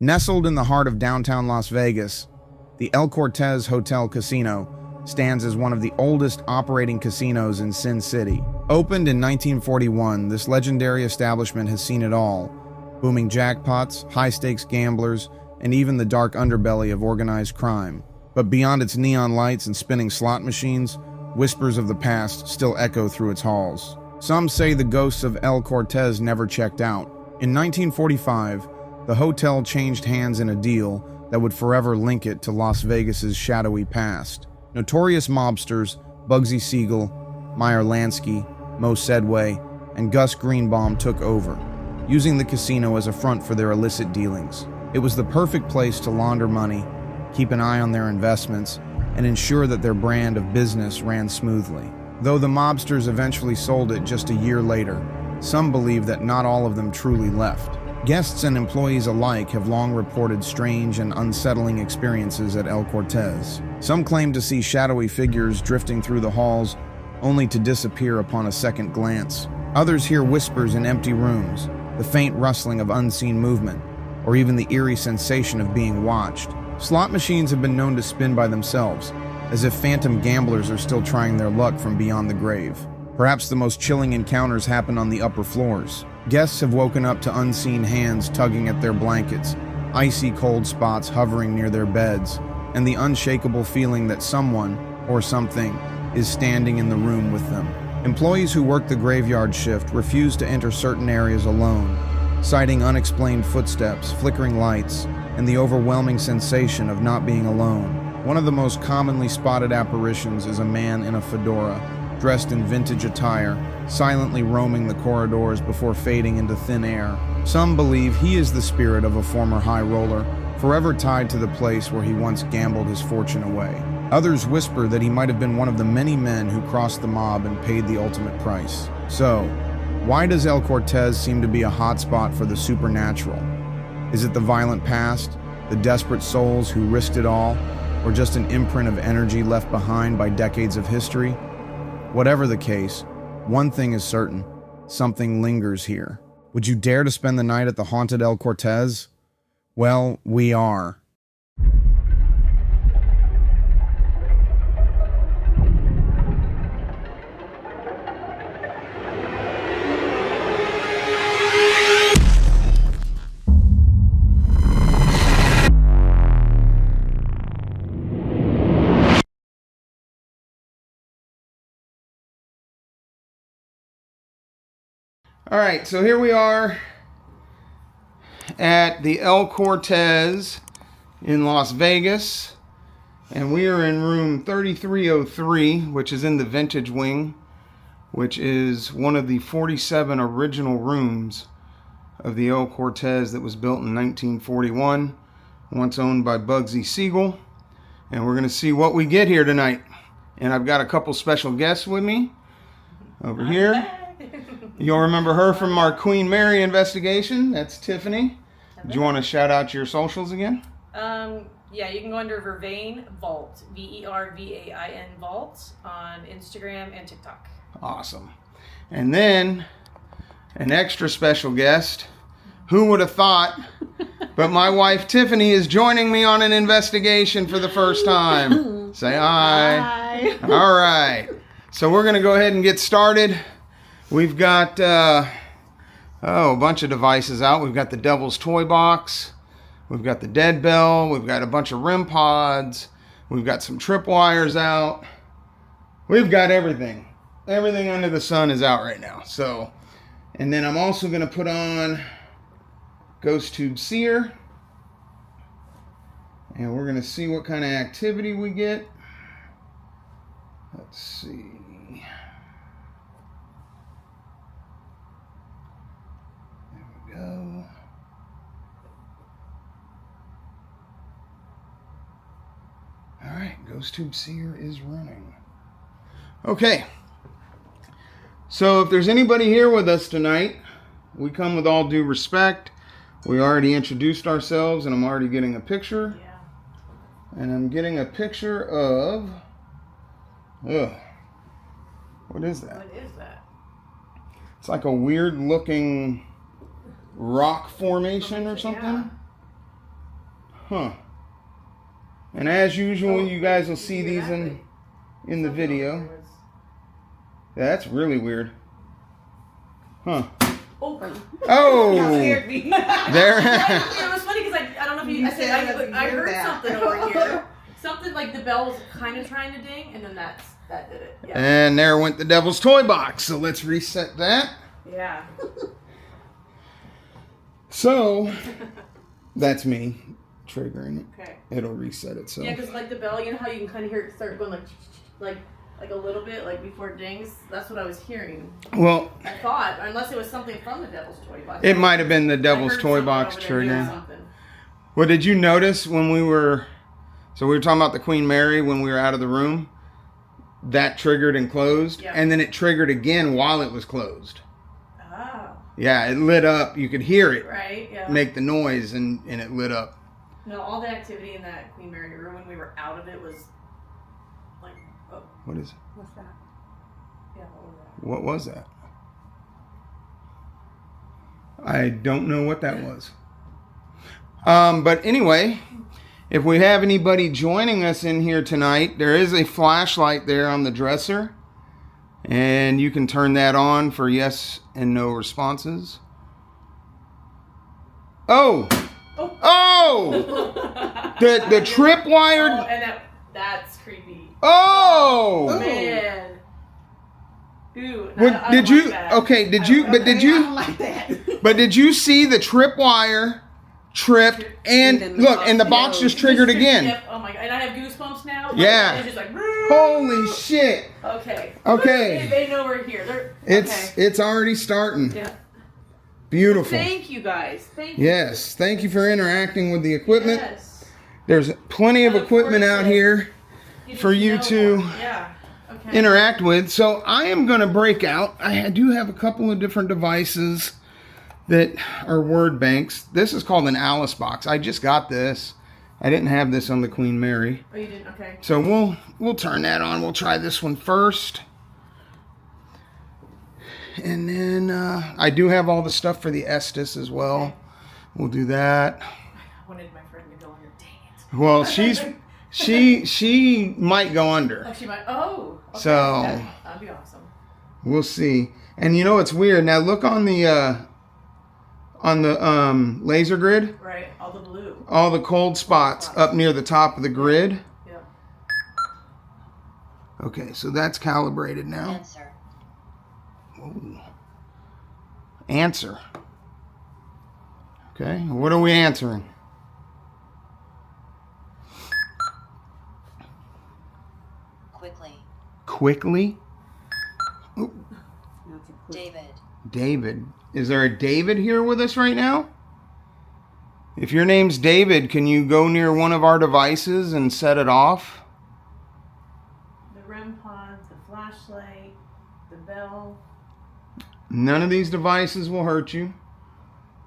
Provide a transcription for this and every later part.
Nestled in the heart of downtown Las Vegas, the El Cortez Hotel Casino stands as one of the oldest operating casinos in Sin City. Opened in 1941, this legendary establishment has seen it all: booming jackpots, high-stakes gamblers, and even the dark underbelly of organized crime. But beyond its neon lights and spinning slot machines, whispers of the past still echo through its halls. Some say the ghosts of El Cortez never checked out. In 1945, the hotel changed hands in a deal that would forever link it to Las Vegas's shadowy past. Notorious mobsters Bugsy Siegel, Meyer Lansky, Mo Sedway, and Gus Greenbaum took over, using the casino as a front for their illicit dealings. It was the perfect place to launder money, keep an eye on their investments, and ensure that their brand of business ran smoothly. Though the mobsters eventually sold it just a year later, some believe that not all of them truly left. Guests and employees alike have long reported strange and unsettling experiences at El Cortez. Some claim to see shadowy figures drifting through the halls, only to disappear upon a second glance. Others hear whispers in empty rooms, the faint rustling of unseen movement, or even the eerie sensation of being watched. Slot machines have been known to spin by themselves, as if phantom gamblers are still trying their luck from beyond the grave. Perhaps the most chilling encounters happen on the upper floors. Guests have woken up to unseen hands tugging at their blankets, icy cold spots hovering near their beds, and the unshakable feeling that someone, or something, is standing in the room with them. Employees who work the graveyard shift refuse to enter certain areas alone, citing unexplained footsteps, flickering lights, and the overwhelming sensation of not being alone. One of the most commonly spotted apparitions is a man in a fedora, dressed in vintage attire, silently roaming the corridors before fading into thin air. Some believe he is the spirit of a former high roller, forever tied to the place where he once gambled his fortune away. Others whisper that he might have been one of the many men who crossed the mob and paid the ultimate price. So, why does El Cortez seem to be a hotspot for the supernatural? Is it the violent past, the desperate souls who risked it all, or just an imprint of energy left behind by decades of history? Whatever the case, one thing is certain: something lingers here. Would you dare to spend the night at the haunted El Cortez? Well, we are. All right, so here we are at the El Cortez in Las Vegas, and we are in room 3303, which is in the vintage wing, which is one of the 47 original rooms of the El Cortez that was built in 1941, once owned by Bugsy Siegel. And we're going to see what we get here tonight. And I've got a couple special guests with me over here. You'll remember her from our Queen Mary investigation. That's Tiffany. Do you want to shout out your socials again? Yeah, you can go under Vervain Vault, Vervain Vault, on Instagram and TikTok. Awesome. And then an extra special guest. Who would have thought? But my wife Tiffany is joining me on an investigation for the first time. Say hi. Hi. All right. So we're going to go ahead and get started. We've got a bunch of devices out. We've got the Devil's Toy Box. We've got the Dead Bell. We've got a bunch of REM pods. We've got some tripwires out. We've got everything. Everything under the sun is out right now. So, and then I'm also going to put on Ghost Tube Seer. And we're going to see what kind of activity we get. Let's see. Go. All right, Ghost Tube Seer is running. Okay, so if there's anybody here with us tonight, we come with all due respect. We already introduced ourselves, and I'm already getting a picture. Yeah. And I'm getting a picture of... what is that? What is that? It's like a weird looking rock formation or something. Huh. And as usual, you guys will see these in the video. That's really weird. Huh. Oh! That scared me. There. It was funny because I don't know if you. I heard something over here. Something like the bell was kind of trying to ding, and then that did it. Yeah. And there went the devil's toy box. So let's reset that. Yeah. So that's me triggering it. Okay. It'll reset itself. Yeah, because like the bell, you know how you can kind of hear it start going like a little bit, like before it dings. That's what I was hearing. Well, I thought, unless it was something from the devil's toy box. it might have been the devil's toy box triggering. Well, did you notice when we were talking about the Queen Mary when we were out of the room? That triggered and closed, and then it triggered again while it was closed. Oh. Yeah, it lit up. You could hear it make the noise, and it lit up. No, all the activity in that Queen Mary room when we were out of it was like, oh. What is it? What's that? Yeah, what was that? What was that? I don't know what that was. But anyway, if we have anybody joining us in here tonight, there is a flashlight there on the dresser. And you can turn that on for yes and no responses. Oh! The tripwire. Oh, and that's creepy. Oh! Man. Ooh, Did you? like that. Okay. Did you? But did you? I don't like that. But did you see the tripwire tripped and look, and the box just triggered again? Yep. Oh my god! And I have goosebumps now. Yeah. It's just like. Holy shit! Okay. Okay. They know we're here. It's already starting. Yeah. Beautiful. Thank you guys. Thank you. Yes. Thank you for interacting with the equipment. Yes. There's plenty of equipment out here for you to interact with. So I am going to break out. I do have a couple of different devices that are word banks. This is called an Alice box. I just got this. I didn't have this on the Queen Mary. Oh, you didn't? Okay. So we'll turn that on. We'll try this one first. And then I do have all the stuff for the Estes as well. Okay. We'll do that. I wanted my friend to go under. Dang it. Well, she might go under. Oh, she might. Oh. Okay. So that'd be awesome. We'll see. And you know it's weird. Now look on the laser grid. Right. All the blue. All the cold spots up near the top of the grid. Yep. Okay, so that's calibrated now. Answer. Ooh. Answer. Okay, what are we answering? Quickly. Quickly? Ooh. David. Is there a David here with us right now? If your name's David, can you go near one of our devices and set it off? The REM pod, the flashlight, the bell. None of these devices will hurt you.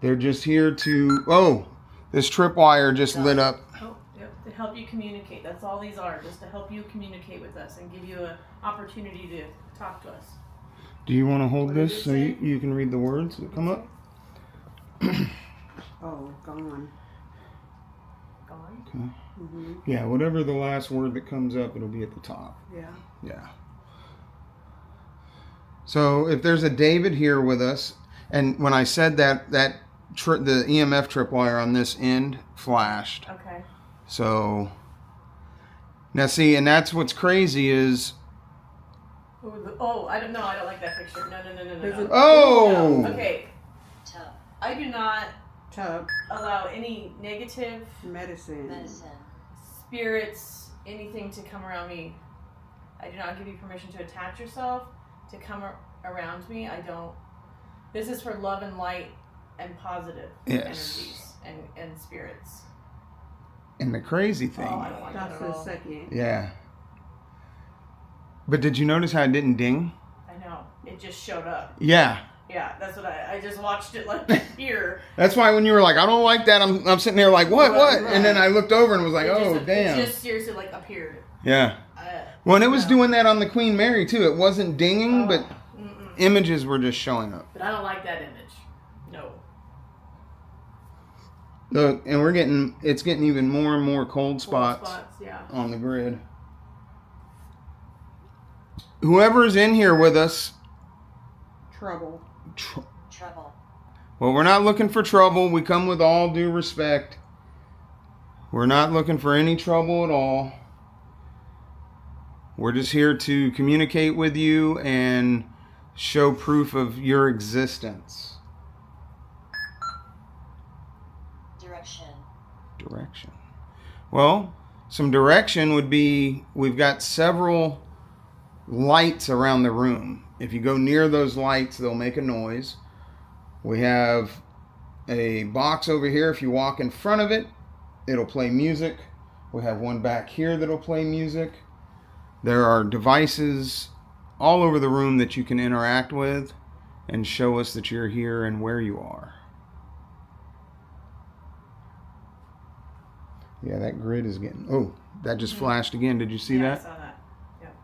They're just here to... Oh, this tripwire just lit up. Oh, yep, to help you communicate. That's all these are, just to help you communicate with us and give you an opportunity to talk to us. Do you want to hold this so you can read the words that come up? Oh, gone. Gone? Okay. Mm-hmm. Yeah, whatever the last word that comes up, it'll be at the top. Yeah. Yeah. So if there's a David here with us, and when I said that the EMF tripwire on this end flashed. Okay. So now see, and that's what's crazy is. Oh, I don't know. I don't like that picture. No. Oh. No. Okay. I do not Tub. allow any negative Medicine. spirits, anything to come around me. I do not give you permission to attach yourself, to come around me. I don't. This is for love and light and positive energies and spirits. And the crazy thing. Oh, I don't like that at all. Second. Yeah. But did you notice how it didn't ding? I know. It just showed up. Yeah. Yeah, that's what I just watched it like here. That's why when you were like, I don't like that, I'm sitting there like, what? Right. And then I looked over and was like, damn. It just seriously like appeared. Yeah. Well, and it was doing that on the Queen Mary too. It wasn't dinging, but images were just showing up. But I don't like that image. No. Look, and it's getting even more and more cold spots Yeah. on the grid. Whoever's in here with us. Trouble. Trouble. Well, we're not looking for trouble. We come with all due respect. We're not looking for any trouble at all. We're just here to communicate with you and show proof of your existence. Direction. Well, some direction would be, we've got several lights around the room. If you go near those lights, they'll make a noise. We have a box over here. If you walk in front of it, it'll play music. We have one back here that'll play music. There are devices all over the room that you can interact with and show us that you're here and where you are. Yeah, that grid is getting... Oh, that just flashed again. Did you see that? I saw that. Yep.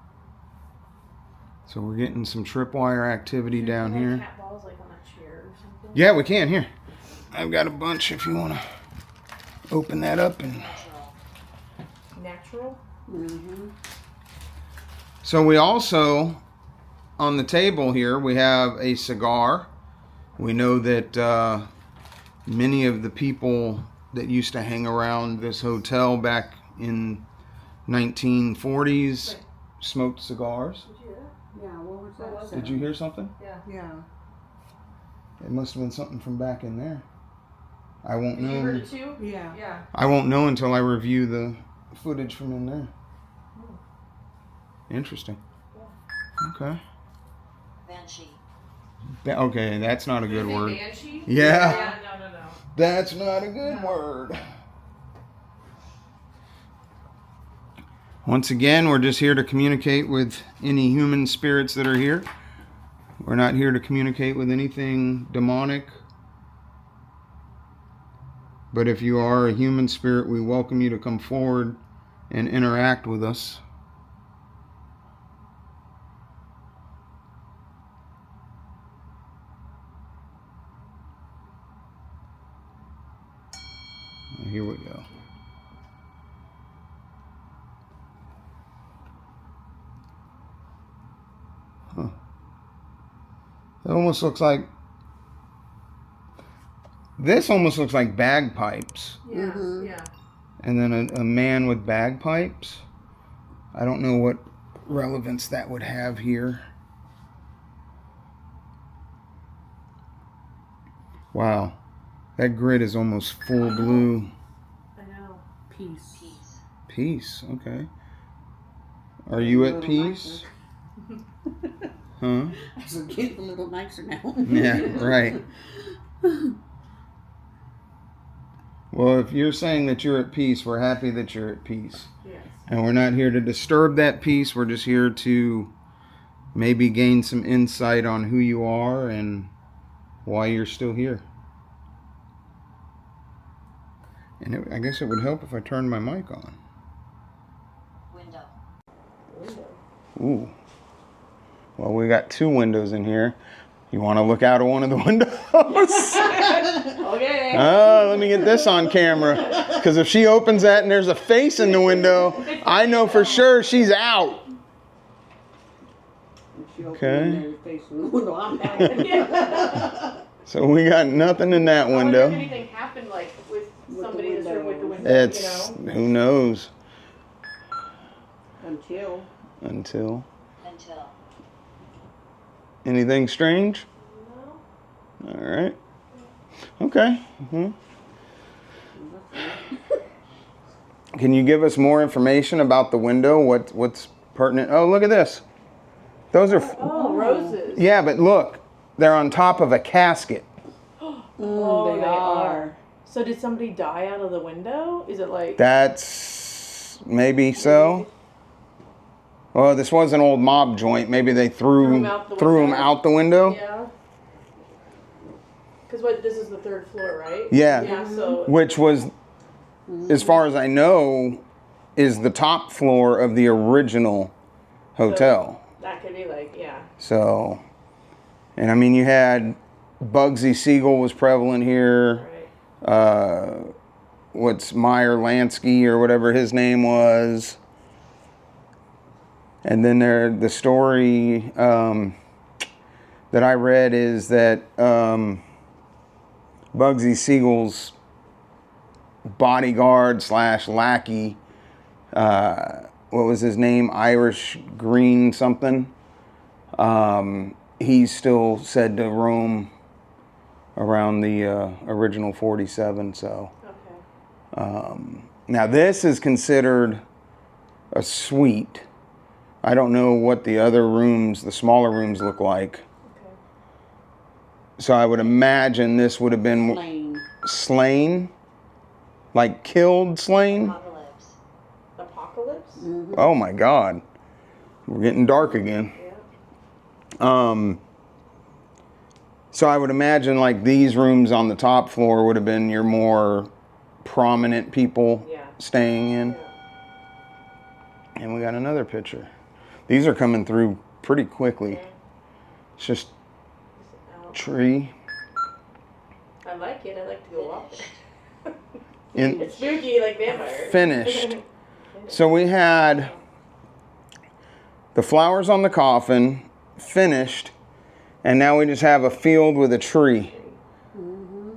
So we're getting some tripwire activity down here. Cat balls like on that chair or something? Yeah, we can. Here. I've got a bunch if you want to open that up. And Natural? Mm-hmm. so we also, on the table here, we have a cigar. We know that many of the people that used to hang around this hotel back in 1940s smoked cigars. Did you hear that? Yeah, what was that? What was Did you hear something? Yeah. Yeah. It must have been something from back in there. I won't You heard know. it too? Yeah. Yeah. I won't know until I review the footage from in there. Interesting. Okay. Banshee. Okay, that's not a good word. Banshee? Yeah. No. That's not a good word. Once again, we're just here to communicate with any human spirits that are here. We're not here to communicate with anything demonic. But if you are a human spirit, we welcome you to come forward and interact with us. Here we go. Huh. It almost looks like... This almost looks like bagpipes. Yeah, Mhm. yeah. And then a man with bagpipes. I don't know what relevance that would have here. Wow. That grid is almost full blue. I know. Peace. Peace, okay. Are you at peace? Huh? I said, get a little nicer now. Yeah, right. Well, if you're saying that you're at peace, we're happy that you're at peace. Yes. And we're not here to disturb that peace. We're just here to maybe gain some insight on who you are and why you're still here. And I guess it would help if I turned my mic on. Window. Ooh. Well, we got two windows in here. You want to look out of one of the windows? Okay. Let me get this on camera. Because if she opens that and there's a face in the window, I know for sure she's out. Okay. So we got nothing in that I wonder window. if anything happened like with somebody in this room with the window, It's, who knows? Until. Anything strange? No. All right. Okay. Can you give us more information about the window? What's pertinent? Oh, look at this. Those are... Oh, roses. Yeah, but look. They're on top of a casket. Oh, they are. So did somebody die out of the window? Is it like... That's... maybe so. Well, this was an old mob joint. Maybe they threw him out the window. Yeah. Because this is the third floor, right? Yeah. Yeah, so... Which was, as far as I know, is the top floor of the original hotel. So that could be like, yeah. So, and I mean, you had Bugsy Siegel was prevalent here. Right. what's Meyer Lansky or whatever his name was. And then the story that I read is that Bugsy Siegel's bodyguard / lackey, what was his name? Irish Green something. He's still said to roam around the original 47. So, now this is considered a suite. I don't know what the other rooms, the smaller rooms, look like. Okay. So I would imagine this would have been slain, like killed, slain. Apocalypse? Mm-hmm. Oh my God, we're getting dark again. Yeah. So I would imagine like these rooms on the top floor would have been your more prominent people staying in. Yeah. And we got another picture. These are coming through pretty quickly. Yeah. It's just tree. I like it. I like to go up there. In It's spooky like vampires. finished. So we had the flowers on the coffin, finished, and now we just have a field with a tree. Mm-hmm.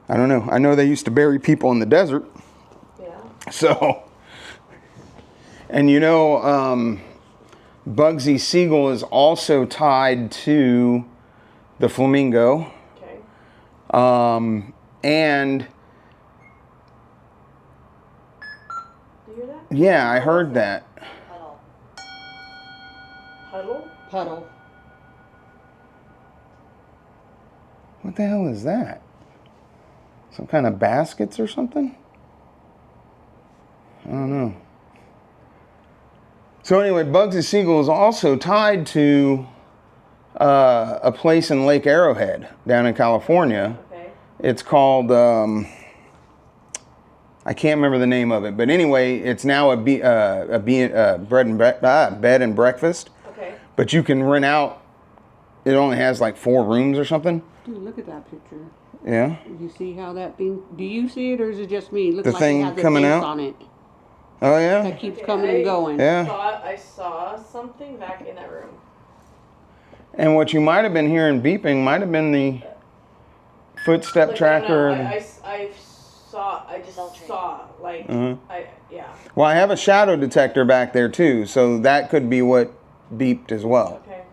I don't know. I know they used to bury people in the desert. Yeah. So, and you know, Bugsy Siegel is also tied to the Flamingo. Okay. And Do you hear that? yeah, I heard that. Huddle? Puddle. What the hell is that? Some kind of baskets or something? I don't know. So anyway, Bugsy Siegel is also tied to a place in Lake Arrowhead down in California. Okay. It's called, I can't remember the name of it, but anyway, it's now a bed and breakfast. Okay. But you can rent out, it only has like 4 rooms or something. Dude, look at that picture. Yeah. You see how that thing? Do you see it, or is it just me? It looks The like thing it has a coming face out? on it Oh yeah? that keeps Okay, coming and going. Yeah. I saw something back in that room. And what you might have been hearing beeping might have been the footstep Like, tracker. No, I just saw, like, yeah. Well, I have a shadow detector back there too, so that could be what beeped as well. Okay.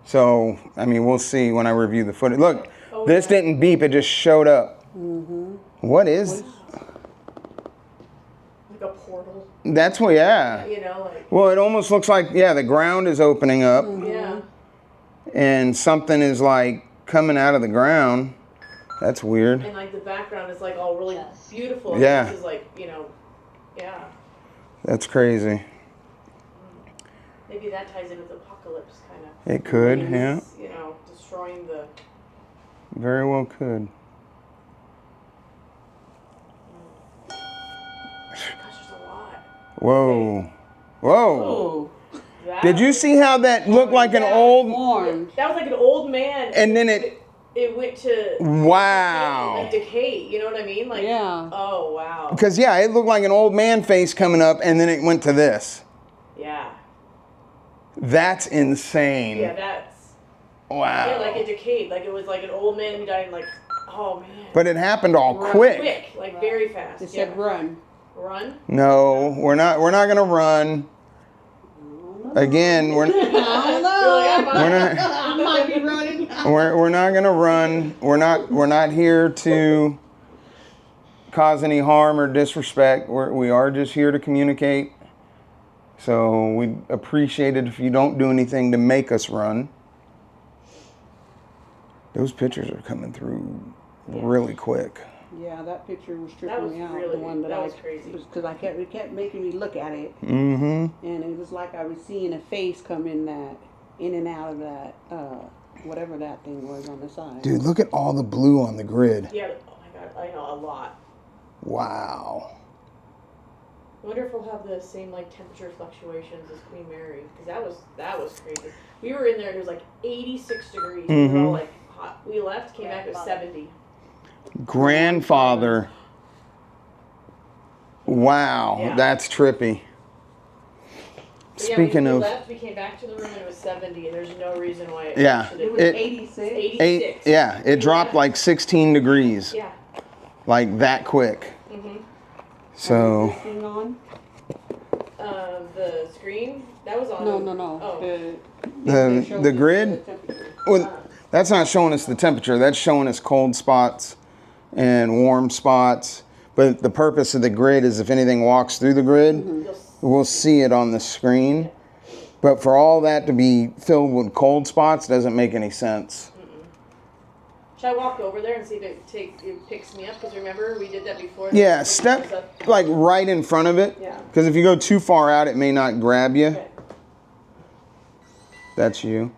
So, I mean, we'll see when I review the footage. Look, Oh, this yeah. didn't beep, it just showed up. What is? Like a portal, That's what, yeah. you know, like, Well, it almost looks like, yeah, the ground is opening up yeah. and something is like coming out of the ground. That's weird. And like the background is like all really beautiful. Yeah. This is like, you know, yeah. That's crazy. Maybe that ties in with apocalypse, kind of. It could, yeah. You know, destroying the. Very well could. Gosh, there's a lot. Whoa. Whoa. Oh, Did you see how that looked like an old... orange. That was like an old man. And then it... It went to. Wow. Like decay. You know what I mean? Like. Yeah. Oh wow. Because, yeah, it looked like an old man face coming up, and then it went to this. Yeah. That's insane. Yeah, that's. Wow. Yeah, like it decayed. Like it was like an old man who died in like. Oh man. But it happened all quick. Quick, like very fast. It said run. Run. No, we're not gonna run. Again, we're You're like, I might be running. we're not gonna run. We're not here to cause any harm or disrespect. We are just here to communicate. So we'd appreciate it if you don't do anything to make us run. Those pictures are coming through really quick. Yeah, that picture was That tripping was me out. really- The one that was crazy. Because it kept making me look at it, Mm-hmm. and it was like I was seeing a face come in and out of that, whatever that thing was on the side. Dude, look at all the blue on the grid. Yeah. Oh my god, I know a lot. Wow. I wonder if we'll have the same like temperature fluctuations as Queen Mary, because that was crazy. We were in there, it was like 86 degrees. We were all like hot. We left, came back, it was 70. Grandfather. Wow, Yeah. that's trippy. But yeah, Speaking when we of, left, we came back to the room and it was 70, and there's no reason why it Yeah. should It have was been 86. 86. it dropped like 16 degrees, Yeah. like that quick. Mm-hmm. So, Is this thing on? The screen that was on. No. Oh. the grid? temperature. Well, that's not showing us the temperature. That's showing us cold spots and warm spots. But the purpose of the grid is if anything walks through the grid, we'll see it on the screen. But for all that to be filled with cold spots doesn't make any sense. Should I walk over there and see if it picks me up? Because remember, we did that before. Yeah, step like right in front of it. Yeah. Because if you go too far out, it may not grab you. Okay. That's you.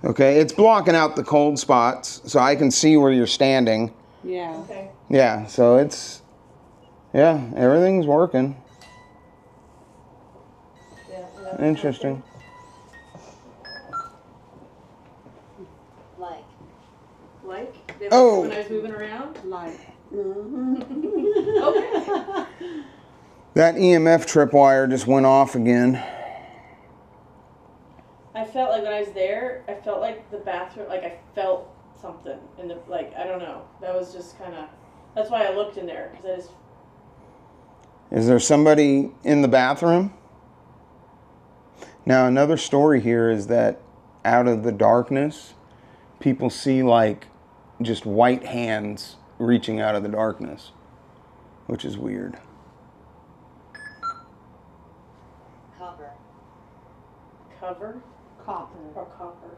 Okay, it's blocking out the cold spots, so I can see where you're standing. Yeah. Okay. Yeah, so everything's working. Yeah. Interesting. Like? They Oh. when I was moving around? Like. Okay. That EMF tripwire just went off again. I felt like when I was there, I felt like the bathroom, like I felt something in the, like, I don't know. That was just kind of, that's why I looked in there, because I just, Is there somebody in the bathroom? Now, another story here is that out of the darkness, people see like just white hands reaching out of the darkness, which is weird. cover Copper. or copper.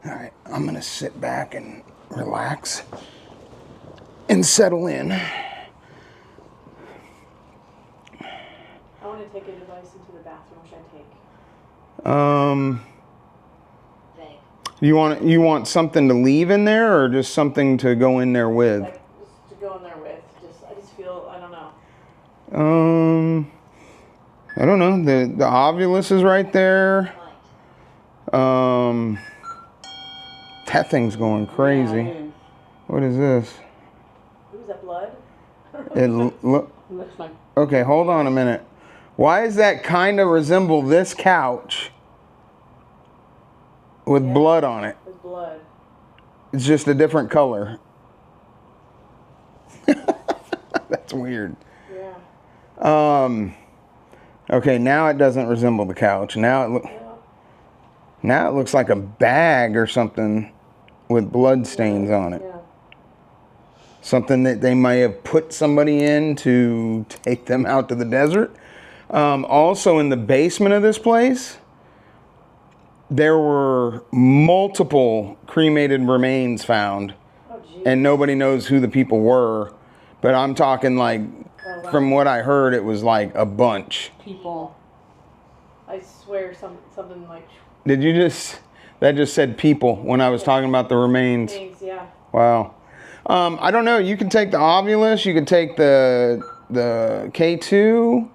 All right, I'm going to sit back and relax and settle in. I want to take a device into the bathroom. What should I take? You want something to leave in there or just something to go in there with? Like, just to go in there with. I just feel, I don't know. I don't know. The ovulus is right there. That thing's going crazy. Yeah, What is this? Ooh, is that blood? Look. looks like. Okay, hold on a minute. Why does that kind of resemble this couch with blood on it? There's blood. It's just a different color. That's weird. Yeah. Okay, now it doesn't resemble the couch. Now it looks like a bag or something with blood stains on it. Yeah. Something that they may have put somebody in to take them out to the desert. Also in the basement of this place, there were multiple cremated remains found. Oh, geez. And nobody knows who the people were. But I'm talking like, from what I heard, it was like a bunch. People. I swear something like Did you that just said people when I was talking about the remains. things, yeah. Wow. I don't know. You can take the ovulus. You can take the K2.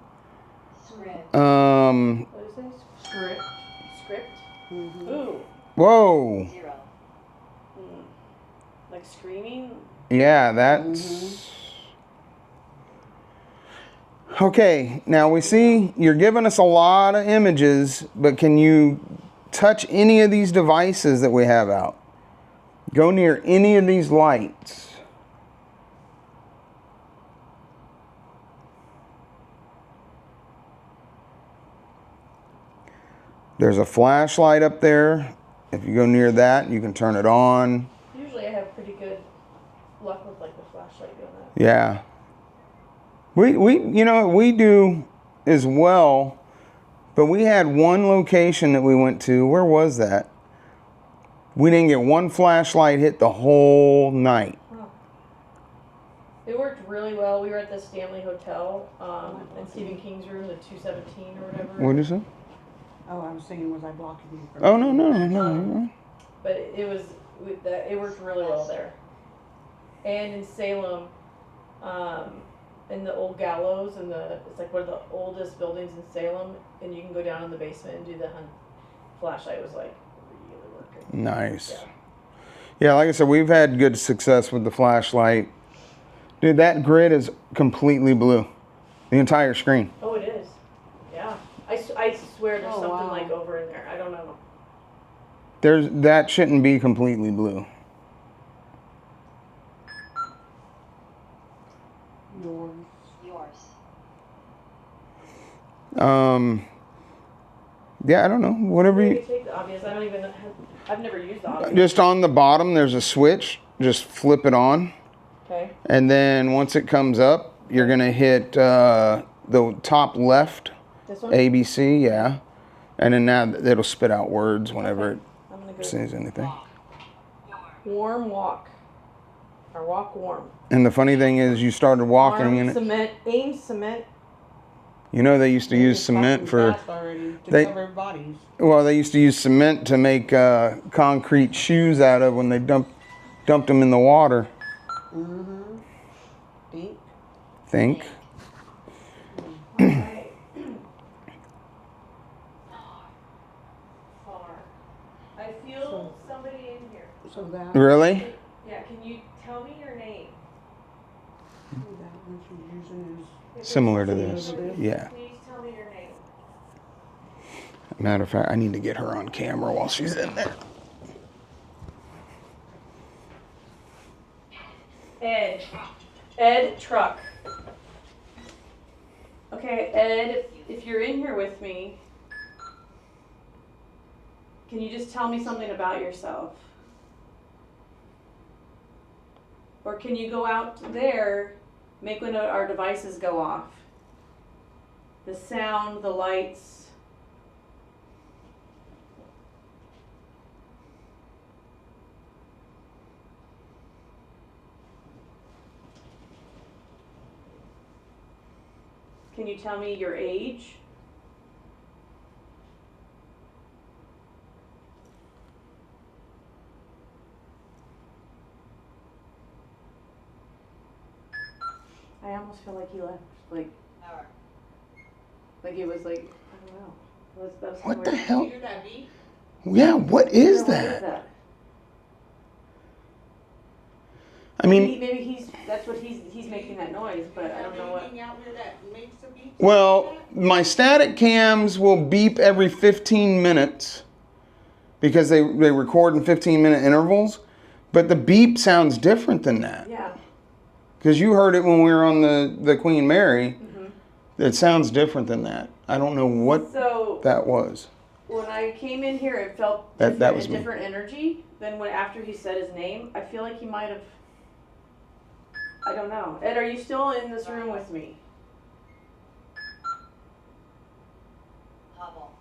Script. What is this? Script? Mm-hmm. Ooh. Whoa. Like screaming? Yeah, that's... Okay, now we see you're giving us a lot of images, but can you touch any of these devices that we have out? Go near any of these lights. There's a flashlight up there. If you go near that, you can turn it on. Usually I have pretty good luck with like the flashlight doing that. Yeah. We do as well, but we had one location that we went to. Where was that? We didn't get one flashlight hit the whole night. Wow. It worked really well. We were at the Stanley Hotel in Stephen King's room, the 217 or whatever. What did you say? Oh, I was saying, was I blocking you? From Oh, no. But it worked really well there. And in Salem, in the old gallows and it's like one of the oldest buildings in Salem, and you can go down in the basement and do the hunt. Flashlight was like really working. Nice. Yeah, like I said, we've had good success with the flashlight. Dude, that grid is completely blue. The entire screen. Oh, it is. Yeah. I swear there's something wow. like over in there. I don't know. That shouldn't be completely blue. Yours. Yeah, I don't know. Whatever Maybe you. take the obvious. I don't even. I've never used the obvious. Just on the bottom, there's a switch. Just flip it on, Okay. and then once it comes up, you're gonna hit the top left, This one. ABC, yeah, and then now it'll spit out words whenever I'm gonna it go. says anything. Warm walk. Or walk warm. And the funny thing is, you started walking Arm, in it. cement. Aim cement. You know, they used to use cement for. already to They- cover bodies. Well, they used to use cement to make concrete shoes out of when they dumped them in the water. Mm-hmm. Think. Alright. Far. I feel somebody in here. So that, Really? Yeah, can you tell me your name? that one she's using is Similar to this. Yeah. Please tell me your name. Matter of fact, I need to get her on camera while she's in there. Ed. Ed Truck. Okay, Ed, if you're in here with me, can you just tell me something about yourself? Or can you go out there, make one of our devices go off? The sound, the lights. Can you tell me your age? I almost feel like he left, like it was like, I don't know. That was What the weird. hell? hear that beat? Yeah, what Yeah, is what that? I Maybe, mean, maybe that's what he's making that noise, but I don't know what. Anything out there that makes a beat? well, my static cams will beep every 15 minutes because they record in 15-minute intervals, but the beep sounds different than that. Yeah. Because you heard it when we were on the Queen Mary. Mm-hmm. It sounds different than that. I don't know what So that was. when I came in here, it felt That was a me. different energy than when after he said his name. I feel like he might have. I don't know. Ed, are you still in this room with me? Hubble.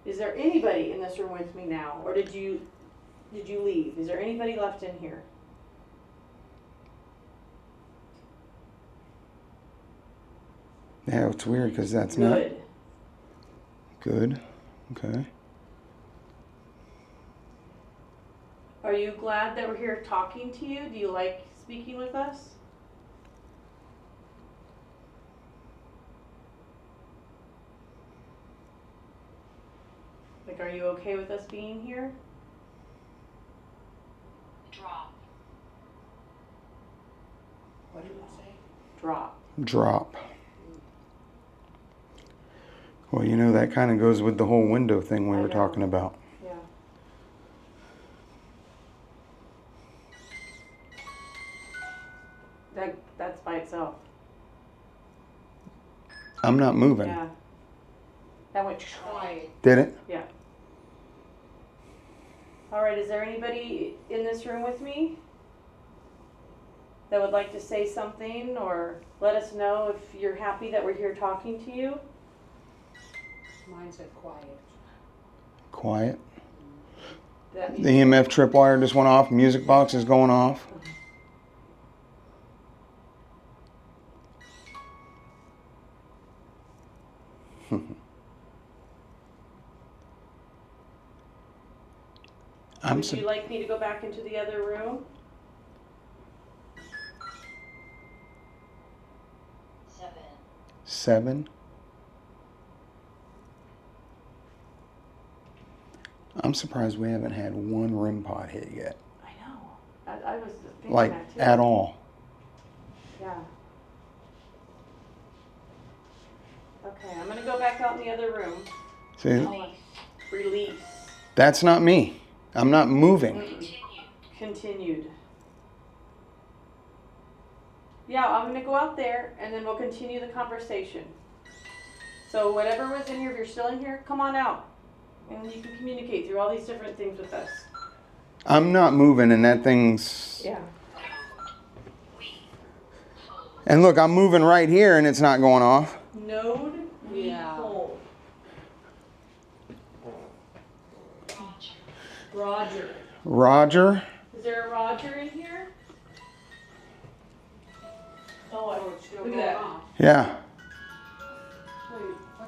Is there anybody in this room with me now, or did you leave? Is there anybody left in here? Yeah, it's weird because that's not Good. good. Okay. Are you glad that we're here talking to you? Do you like speaking with us? Like, are you okay with us being here? Drop. What did I say? Drop. Drop. Well, you know, that kind of goes with the whole window thing we I were know. talking about. Yeah. That's by itself. I'm not moving. Yeah. That went. Quiet. Did it? Yeah. All right. Is there anybody in this room with me that would like to say something or let us know if you're happy that we're here talking to you? Mine said quiet. Quiet. That The EMF tripwire just went off. Music box is going off. Would you like me to go back into the other room? 7. I'm surprised we haven't had one REM pod hit yet. I know. I was thinking Like, that too. at all. Yeah. Okay, I'm gonna go back out in the other room. See, Release. that's not me. I'm not moving. Continued. Yeah, I'm gonna go out there and then we'll continue the conversation. So whatever was in here, if you're still in here, come on out. And you can communicate through all these different things with us. I'm not moving, and that thing's... Yeah. And look, I'm moving right here, and it's not going off. Node, we Yeah. hold. Roger. Roger. Is there a Roger in here? Oh, look at that. Yeah.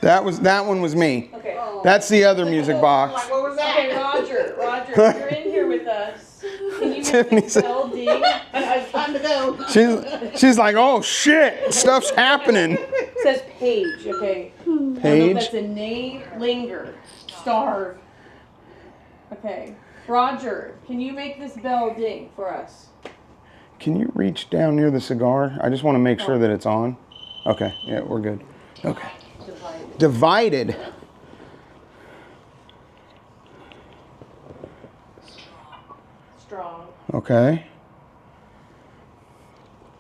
That one was me. Okay. That's the other music box. What was that? Okay, Roger, if you're in here with us, can you make Tiffany this said- bell ding? It's time to go. She's like, oh shit, stuff's happening. It says page, okay. I don't know if Page. that's a name, linger, starve. Okay. Roger, can you make this bell ding for us? Can you reach down near the cigar? I just want to make sure that it's on. Okay, yeah, we're good. Okay. Divided. Strong. Okay.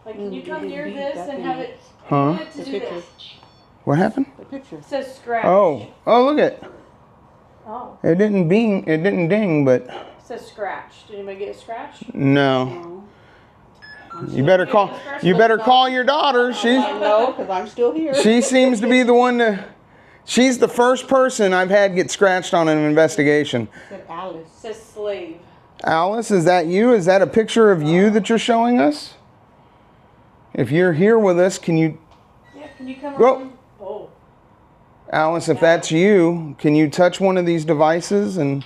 Like, can you come can near beat this that and thing. have it? Huh? I want it to The do picture. this. What happened? The picture. It says scratch. Oh, look it. Oh. It didn't ding, but It says scratch. Did anybody get a scratch? no. You better call your daughter. No, because I'm still here. She seems to be the one to. She's the first person I've had get scratched on an investigation. Said Alice. It says slave. Alice, is that you? Is that a picture of you that you're showing us? If you're here with us, can you, Yeah, can you come Whoa. around? Oh. Alice, if that's you, can you touch one of these devices and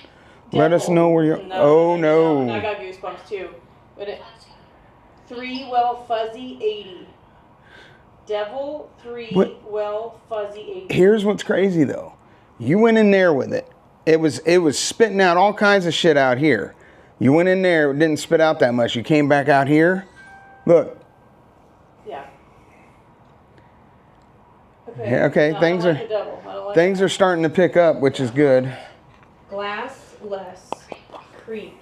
let us Devil. know where you're... No, Oh, I no. got goosebumps too. But it, 3 well fuzzy 80. Devil 3 What? well fuzzy 80. Here's what's crazy, though. You went in there with it. It was spitting out all kinds of shit out here. You went in there, it didn't spit out that much. You came back out here. Look. Yeah. Yeah, okay, No, things I don't are- like the devil. I don't like Things are starting to pick up, which is good. glass less creek.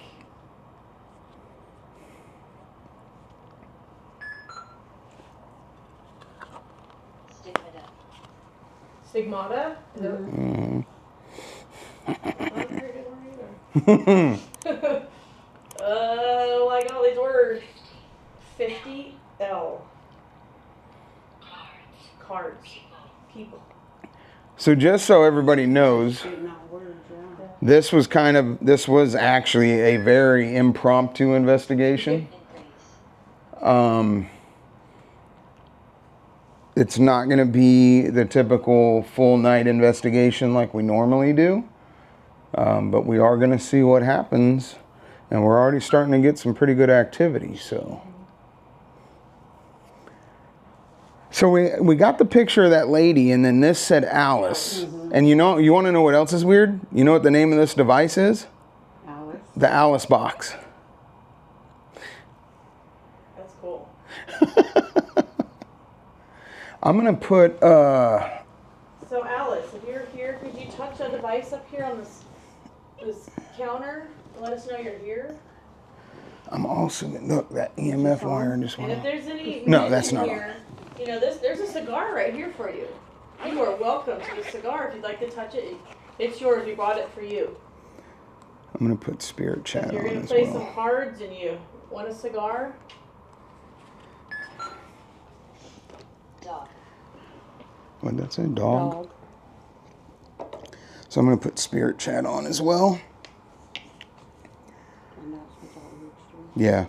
Stigmata. Stigmata? Is that Mm. not a very good word either. I don't like all these words. 50L. Cards. People. So just so everybody knows, Getting out words, yeah. this was actually a very impromptu investigation. It's not going to be the typical full night investigation like we normally do. But we are going to see what happens. And we're already starting to get some pretty good activity, so. So we got the picture of that lady, and then this said Alice. And you want to know what else is weird? You know what the name of this device is? Alice. The Alice box. That's cool. I'm going to put, So Alice, if you're here, could you touch a device up here on this counter and let us know you're here? I'm also, look, that EMF wire just And went if off. there's any No, men that's in not here, you know, there's a cigar right here for you. You are welcome to the cigar if you'd like to touch it. It's yours. We bought it for you. I'm going to put Spirit Chat If you're on gonna as play well. some cards and you want a cigar, Dog. What'd that say? Dog? So I'm going to put Spirit Chat on as well. And that's without words, too. Yeah.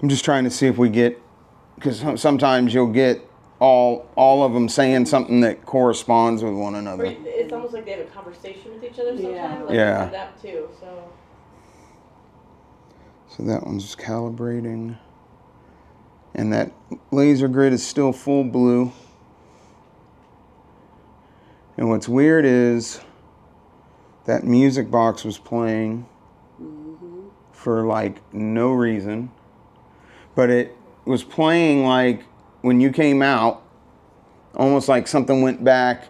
I'm just trying to see if we get, because sometimes you'll get all of them saying something that corresponds with one or another. it's almost like they have a conversation with each other sometimes. Yeah. Like Yeah. we have that too. So So that one's just calibrating. And that laser grid is still full blue. And what's weird is that music box was playing for like no reason. But it was playing like when you came out, almost like something went back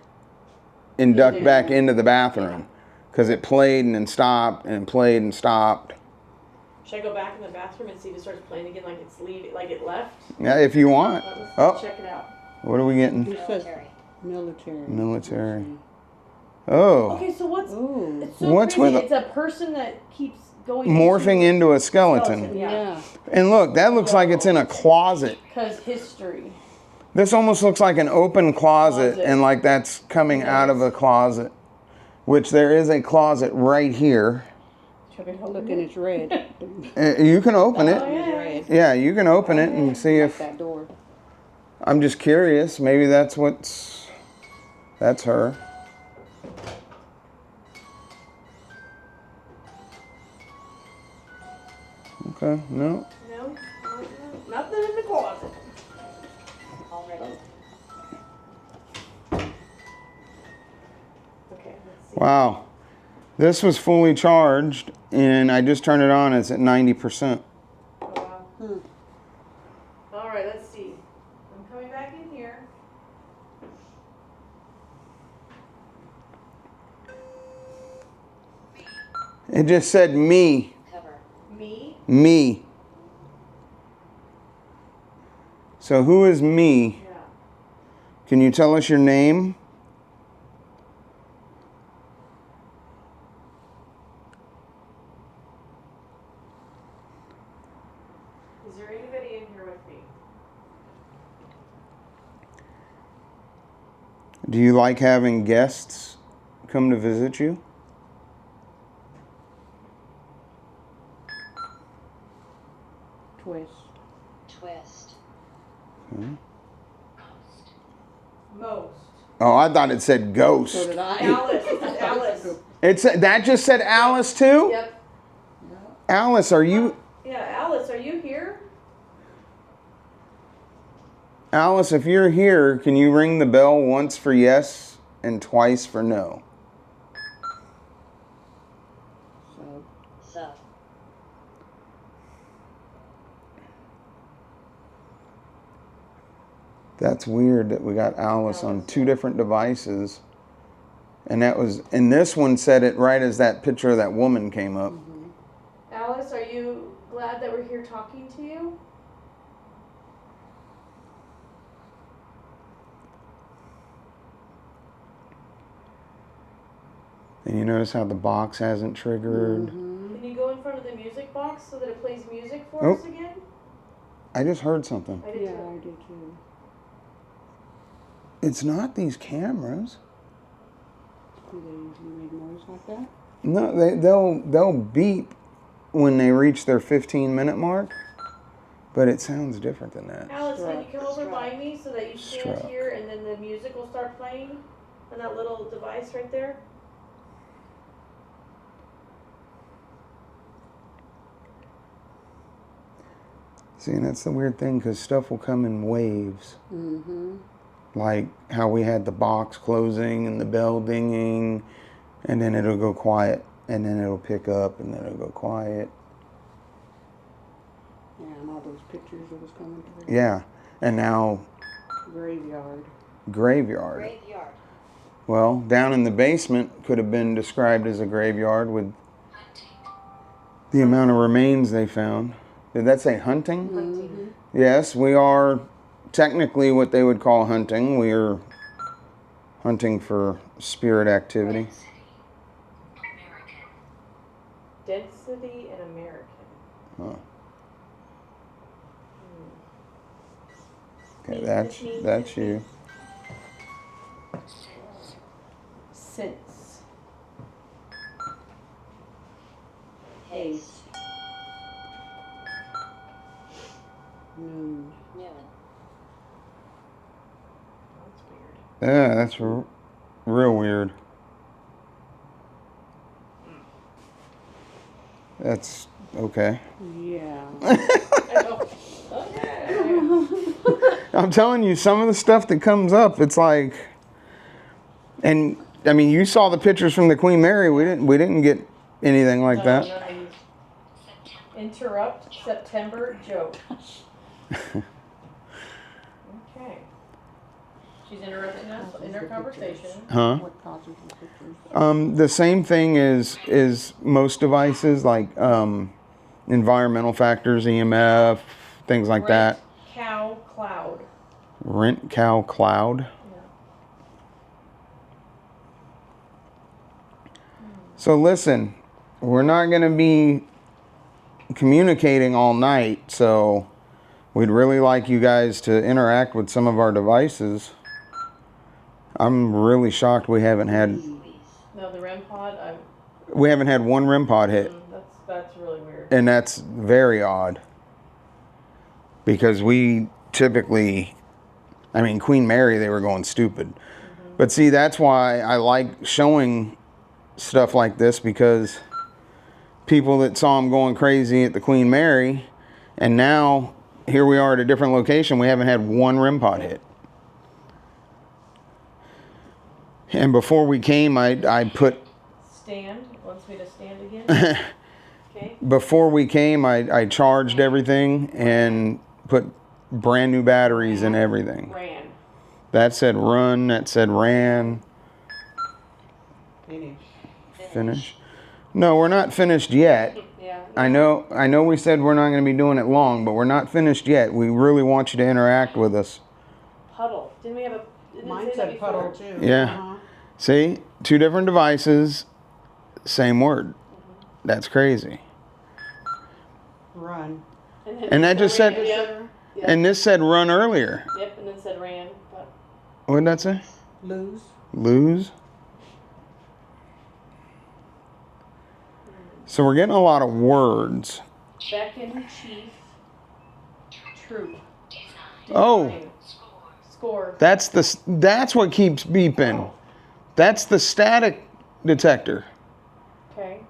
and ducked back into the bathroom. Because it played and then stopped and played and stopped. Should I go back in the bathroom and see if it starts playing again like it's leaving, like it left? Yeah, if you want. Let's check it out. What are we getting? Military. Military. Oh. Okay, so what's Ooh. it's so What's crazy. with It's a person that keeps going Morphing into a skeleton. Yeah. And look, that looks like it's in a closet. Because history. This almost looks like an open closet and like that's coming out of a closet. Which there is a closet right here. Look, and it's red. You can open it. Oh, yeah. Red. Yeah, you can open it and see if... That door. I'm just curious. Maybe that's what's... That's her. Okay, no. No, nothing in the closet. Already. Okay, let's see. Wow. This was fully charged and I just turned it on. It's at 90%. Oh, wow. All right, let's see. I'm coming back in here. It just said me. Cover. Me. Me. So who is me? Yeah. Can you tell us your name? Is there anybody in here with me? Do you like having guests come to visit you? Twist. Twist. Most. Oh, I thought it said ghost. So did I. Alice. This is Alice. That just said Alice too? Yep. Alice, are you... Yeah, Alice, are you here? Alice, if you're here, can you ring the bell once for yes and twice for no? Sub. That's weird that we got Alice on two different devices. And this one said it right as that picture of that woman came up. Alice, are you glad that we're here talking to you? And you notice how the box hasn't triggered? Can you go in front of the music box so that it plays music for us again? I just heard something. I did Yeah, too. I did too. It's not these cameras. Do they usually make noise like that? No, they'll beep when they reach their 15-minute mark, but it sounds different than that. Alice, can you come over by me so that you stand Struck. here and then the music will start playing on that little device right there? See, and that's the weird thing because stuff will come in waves. Mm-hmm. Like how we had the box closing and the bell dinging, and then it'll go quiet, and then it'll pick up, and then it'll go quiet. Yeah, and all those pictures that was coming through. Yeah, and now Graveyard. graveyard. Graveyard. Well, down in the basement could have been described as a graveyard with the amount of remains they found. Did that say hunting? Hunting. Yes, we are technically what they would call hunting. We are hunting for spirit activity. Density and American. Huh. Okay, Me, that's you. Since. Haze. Noon. Noon. That's weird. Yeah, that's real weird. That's okay. Yeah. I know. Okay. I'm telling you, some of the stuff that comes up, it's like, And I mean, you saw the pictures from the Queen Mary. We didn't get anything like that. Nothing. Interrupt September joke. Okay. She's interrupting us in her conversation. Huh? What causes the pictures? The same thing is most devices, like environmental factors, EMF, things like that. Cow cloud. Rent cow cloud. Yeah. So listen, we're not going to be communicating all night, so we'd really like you guys to interact with some of our devices. I'm really shocked we haven't had No, the REM pod. one REM pod hit. That's really weird. And that's very odd. Because we typically, I mean, Queen Mary, they were going stupid. But see, that's why I like showing stuff like this, because people that saw them going crazy at the Queen Mary, and now here we are at a different location, we haven't had one REM pod hit. And before we came, I put... Stand? Wants me to stand again? Okay. Before we came, I charged everything and put brand new batteries in everything. Ran. That said run, that said ran. Finish. No, we're not finished yet. Yeah. I know we said we're not going to be doing it long, but we're not finished yet. We really want you to interact with us. Puddle. Didn't we have a... Mine said puddle too. Yeah. Uh-huh. See? 2 different devices, same word. That's crazy. Run. And that just said... Yep. And this said run earlier. Yep, and then said ran. But... What did that say? Lose. Lose? So we're getting a lot of words. Beckon, chief, troop. Oh. Define. Score. That's what keeps beeping. That's the static detector. Okay.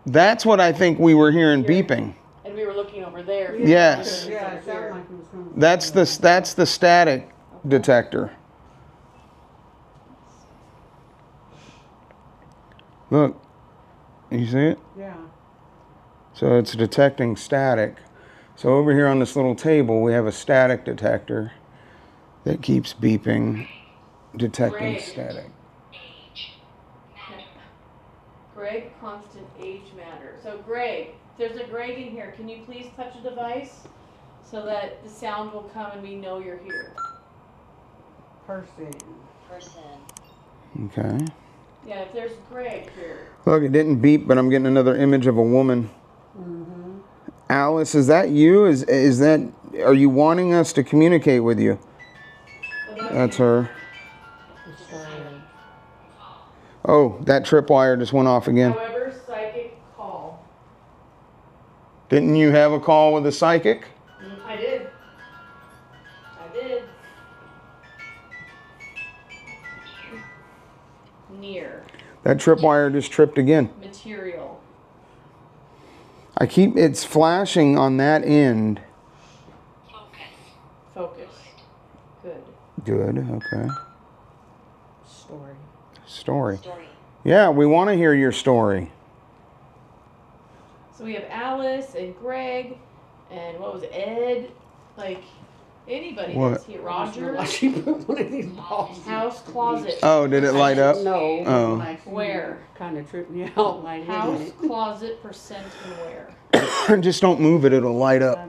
That's what I think we were hearing beeping. And we were looking over there. Yes. Yeah, it sounded like it was coming. That's the static detector. Look. You see it? Yeah. So it's detecting static. So over here on this little table, we have a static detector that keeps beeping, detecting Greg. static. Greg, constant age matter. So Greg, there's a Greg in here. Can you please touch a device so that the sound will come and we know you're here? Person. Okay. Yeah, if there's Greg here. Look, it didn't beep, but I'm getting another image of a woman. Mm-hmm. Alice, is that you? Is that? Are you wanting us to communicate with you? That's her. Oh, that tripwire just went off again. However, psychic call. Didn't you have a call with a psychic? I did. Near. That tripwire just tripped again. Material. It's flashing on that end. Focus. Good. Good, okay. Story. Story. Yeah, we want to hear your story. So we have Alice and Greg and what was it, Ed? Like anybody What? that's here. Roger. She put one of these balls. House closet. Oh, did it light up? No. Oh. Where? Kind of tripped me out. Like, House, closet, percent, and where. Just don't move it, it'll light up.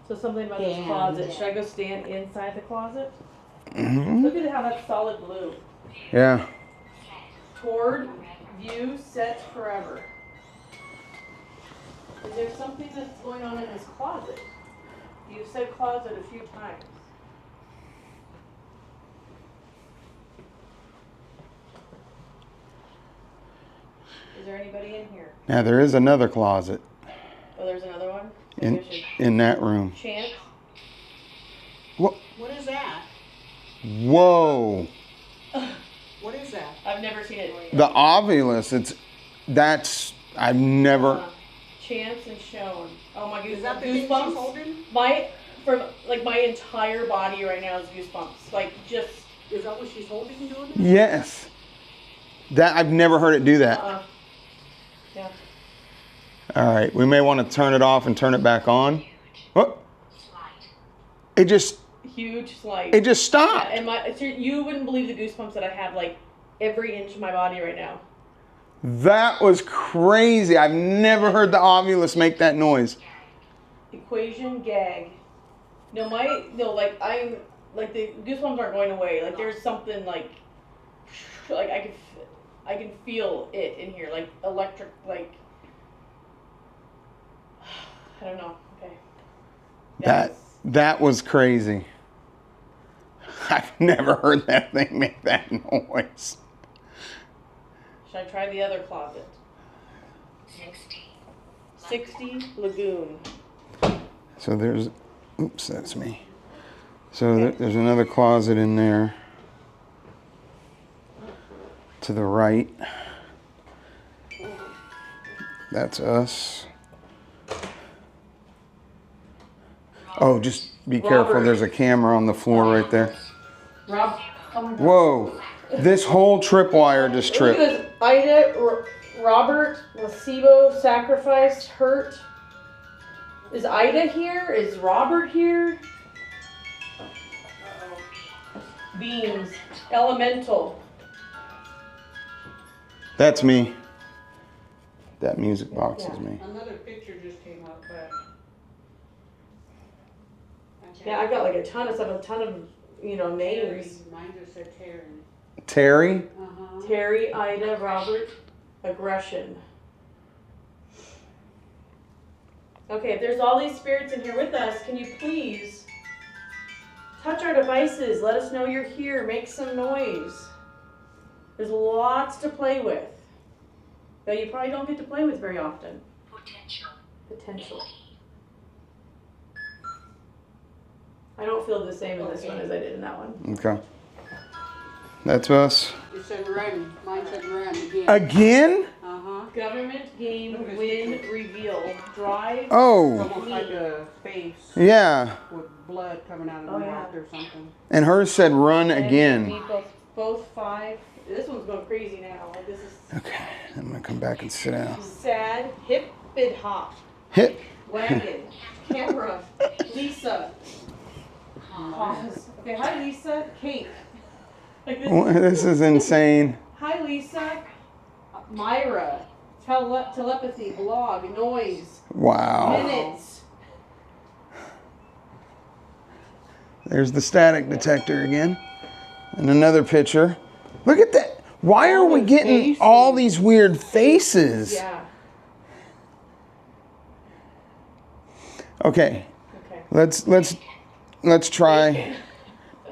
So something about this Yeah. closet. Should I go stand inside the closet? Hmm. Look at how that's solid blue. Yeah. Toward view set forever. Is there something that's going on in this closet? You've said closet a few times. Is there anybody in here? Now there is another closet Oh, there's another one? Maybe I should in that room. chance. What is that? Whoa. What is that? I've never seen it. The Ovilus, I've never. Chance and shown. Oh my goodness. Is that the thing she's Goosebumps. holding? My entire body right now is goosebumps. Like just Is that what she's holding doing that? Yes. That I've never heard it do that. Yeah. All right, we may want to turn it off and turn it back on. Oh, it just Huge slide. it just stopped. Yeah, and you wouldn't believe the goosebumps that I have like every inch of my body right now. That was crazy. I've never heard the Ovilus make that noise. Equation gag. Like I'm like the goosebumps aren't going away. Like there's something like I can feel it in here, like electric, like I don't know. Okay. That was crazy. I've never heard that thing make that noise. Should I try the other closet? 60 Lagoon. So there's, oops, that's me. So there's another closet in there to the right. That's us. Oh, just be careful. Robert. There's a camera on the floor right there. Rob, oh my God. Whoa, this whole tripwire just Look at tripped. this. Ida, Robert, placebo, sacrifice, hurt. Is Ida here? Is Robert here? Beans, elemental. That's me. That music box is me. Another picture just came up, but. Yeah, I got like a ton of names. Mine just said Terry. Terry? Uh-huh. Terry, Ida, Robert, aggression. Okay, if there's all these spirits in here with us, can you please touch our devices? Let us know you're here. Make some noise. There's lots to play with that you probably don't get to play with very often. Potential. I don't feel the same in this one as I did in that one. Okay. That's us. It said run. Mine said run again. Again? Uh-huh. Government game win reveal. Drive. Oh, Almost like a face yeah. with blood coming out of Oh, the yeah. mouth or something. And hers said run And again. we both 5. This one's going crazy now. Like this is Okay, I'm gonna come back and sit down. sad. Hip and hop. Hit. Wagon. Camera. Lisa. Pause. Okay, hi Lisa. Kate. Like This is insane. Hi Lisa. Myra. Telepathy. Blog. Noise. Wow. Minutes. There's the static detector again. And another picture. Look at that. Why are we getting all these weird faces? Yeah. Okay. Okay. Let's try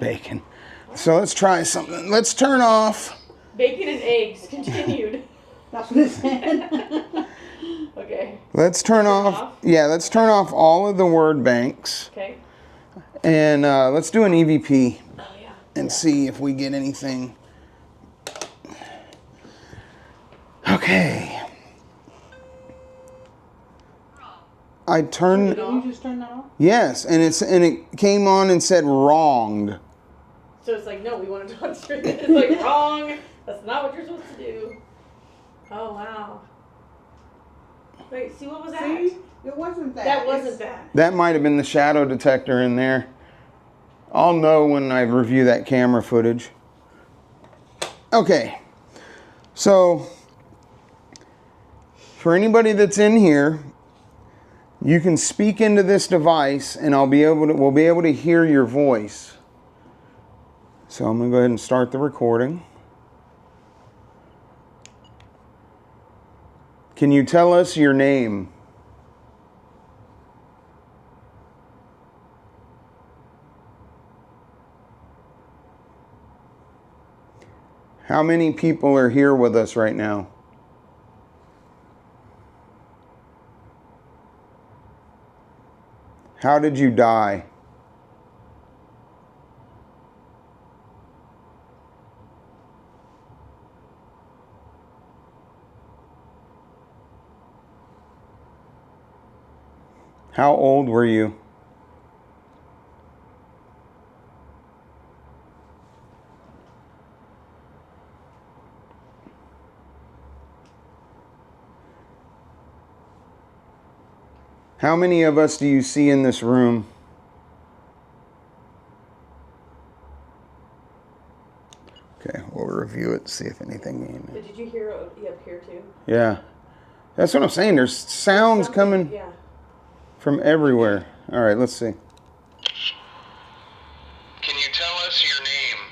bacon. So let's try something. Let's turn off. Bacon and eggs. Continued. That's what it said. Okay. Let's turn off. Yeah, let's turn off all of the word banks. Okay. And let's do an EVP Oh yeah. and see if we get anything. Okay. I turned. Did you just turn that off? Yes, and it came on and said wrong. So it's like, no, we want to talk through this. It's like, wrong. That's not what you're supposed to do. Oh, wow. Wait, see what was that? See? It wasn't that. That wasn't that. That might have been the shadow detector in there. I'll know when I review that camera footage. Okay. So, for anybody that's in here, you can speak into this device and we'll be able to hear your voice. So I'm going to go ahead and start the recording. Can you tell us your name? How many people are here with us right now? How did you die? How old were you? How many of us do you see in this room? Okay, we'll review it, see if anything. Did you hear it up here too? Yeah. That's what I'm saying. There's sounds coming from everywhere. All right, let's see. Can you tell us your name?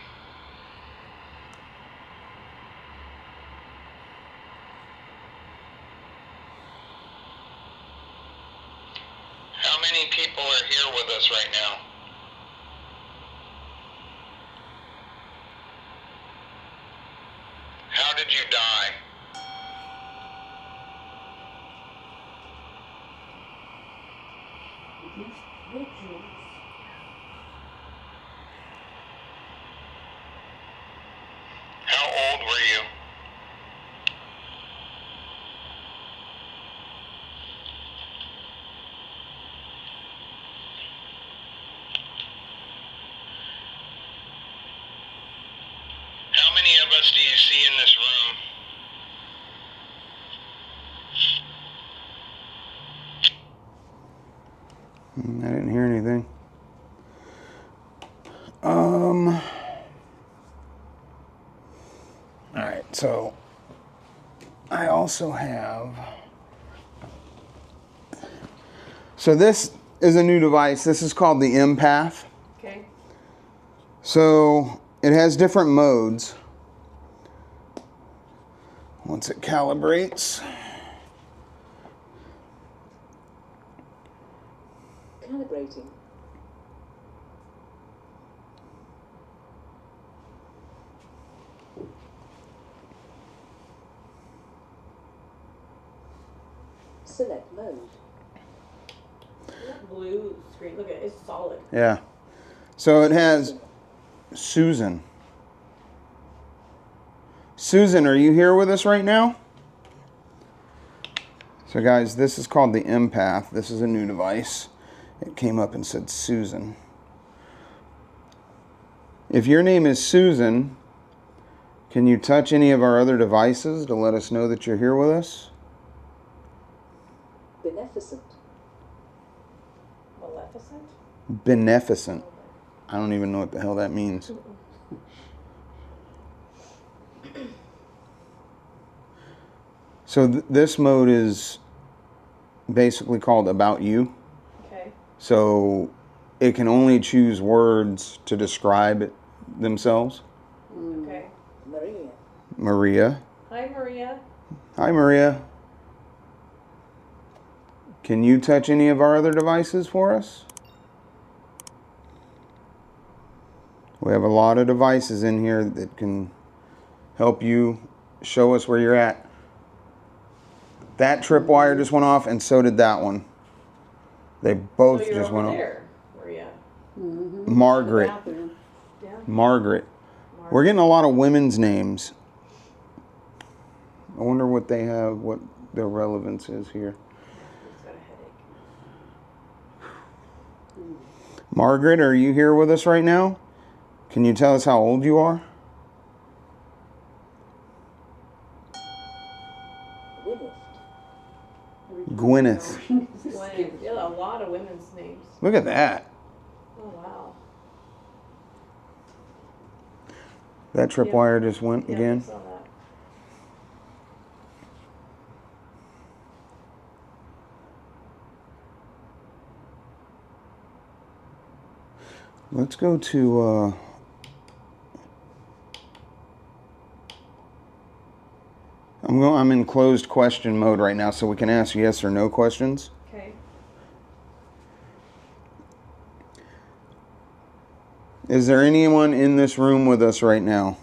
How many people are here with us right now? How did you die? How old were you? How many of us do you see in this room? I didn't hear anything. All right, so I also have. So this is a new device. This is called the empath. Okay. So it has different modes. Once it calibrates. Calibrating. Select mode. That blue screen. Look at it. It's solid. Yeah. So it has Susan. Susan, are you here with us right now? So guys, this is called the empath. This is a new device. It came up and said Susan. If your name is Susan, can you touch any of our other devices to let us know that you're here with us? Beneficent. Maleficent. Beneficent. I don't even know what the hell that means. So this mode is basically called About You. Okay. So it can only choose words to describe themselves. Okay. Maria. Maria. Hi, Maria. Hi, Maria. Can you touch any of our other devices for us? We have a lot of devices in here that can help you show us where you're at. That tripwire just went off, and so did that one. They both So you're just over went off. there, Maria. Margaret. Bathroom. Yeah. Margaret. We're getting a lot of women's names. I wonder what they have, what their relevance is here. He's got a headache. Margaret, are you here with us right now? Can you tell us how old you are? Gwyneth. Gwyneth. Gwen. Yeah, a lot of women's names. Look at that. Oh wow. That tripwire just went Yeah, again. I saw that. Let's go to I'm in closed question mode right now, so we can ask yes or no questions. Okay. Is there anyone in this room with us right now?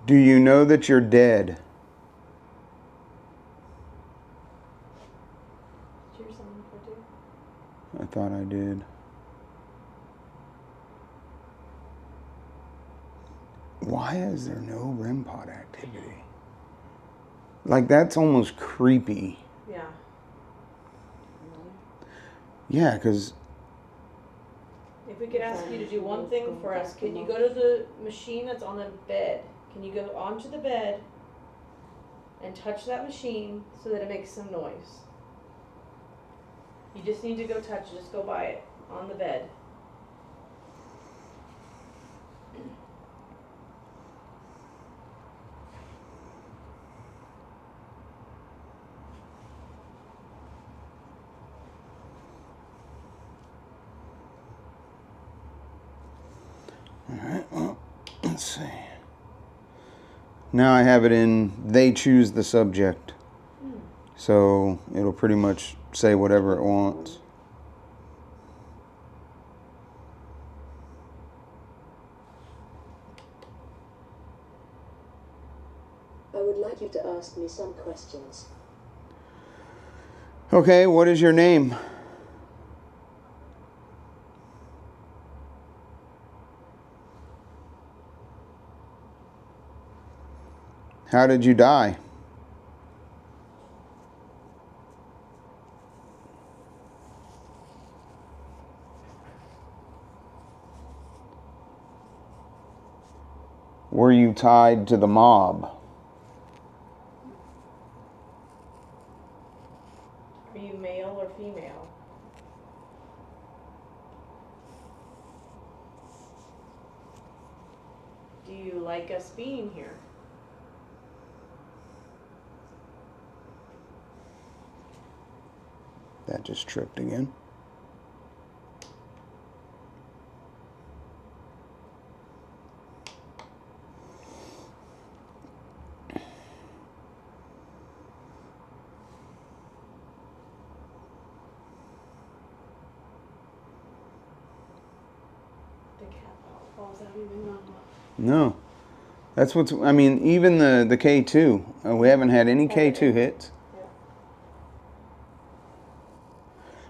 Do you know that you're dead? Did you hear something before too? I thought I did. Why is there no REM pod activity? Like, that's almost creepy. Yeah. Yeah, because... If we could ask you to do one thing for us, can you go to the machine that's on the bed? Can you go onto the bed and touch that machine so that it makes some noise? You just need to go touch it. Just go by it on the bed. Alright, well, let's see. Now I have it in they choose the subject. So it'll pretty much say whatever it wants. I would like you to ask me some questions. Okay, what is your name? How did you die? Were you tied to the mob? Are you male or female? Do you like us being here? That just tripped again. The cat falls out even on. No. That's what's, I mean, even the K2. We haven't had any K2 hits. Yeah.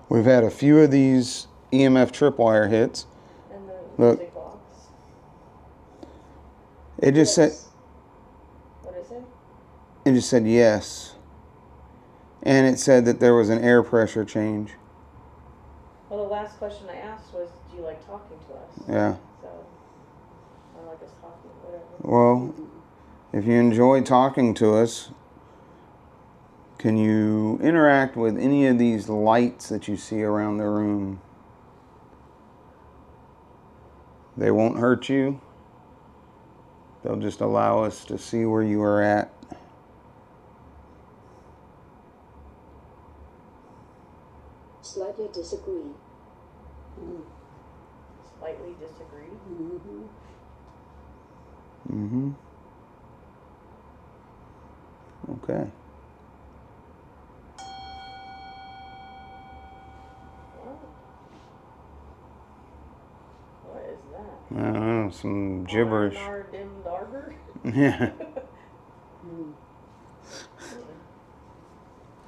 We've had a few of these EMF tripwire hits. And the Look. music box. It just said, What is it? it just said yes. And it said that there was an air pressure change. Well, the last question I asked was, do you like talking to us? Yeah. So, I like us talking, whatever. Well, if you enjoy talking to us, can you interact with any of these lights that you see around the room? They won't hurt you. They'll just allow us to see where you are at. Slightly disagree. Slightly disagree. Mm-hmm. Okay. What is that? I don't know, some gibberish. R&R dim darker? Yeah.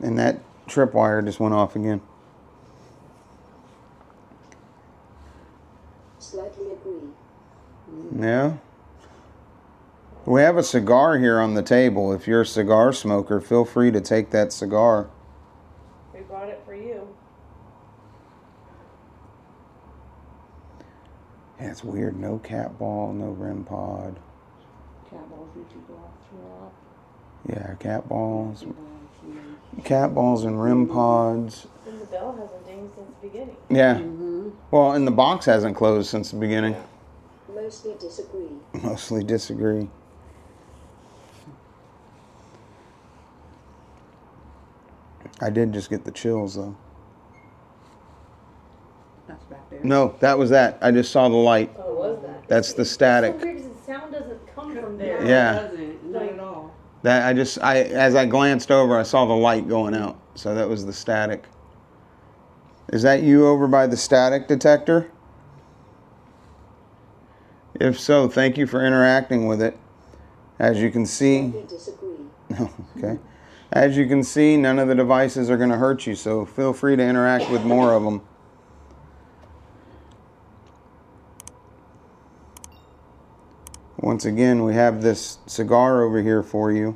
And that tripwire just went off again. Slightly agree. Yeah. We have a cigar here on the table. If you're a cigar smoker, feel free to take that cigar. We brought it for you. Yeah, it's weird. No cat ball, no REM pod. Cat balls need to go off throw up. Yeah, cat balls. Cat balls and REM pods. And the bell hasn't dinged since the beginning. Yeah. Well, and the box hasn't closed since the beginning. Mostly disagree. Mostly disagree. I did just get the chills, though. That's back there. No, that was that. I just saw the light. Oh, was that? That's the It's static. so weird 'cause the sound doesn't come from there. Yeah. It doesn't. Not at all. That as I glanced over, I saw the light going out. So that was the static. Is that you over by the static detector? If so, thank you for interacting with it. As you can see, Slightly disagree. okay. As you can see, none of the devices are going to hurt you, so feel free to interact with more of them. Once again, we have this cigar over here for you.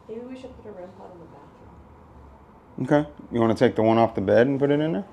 Maybe we should put a REM pod in the bathroom. Okay. You want to take the one off the bed and put it in there?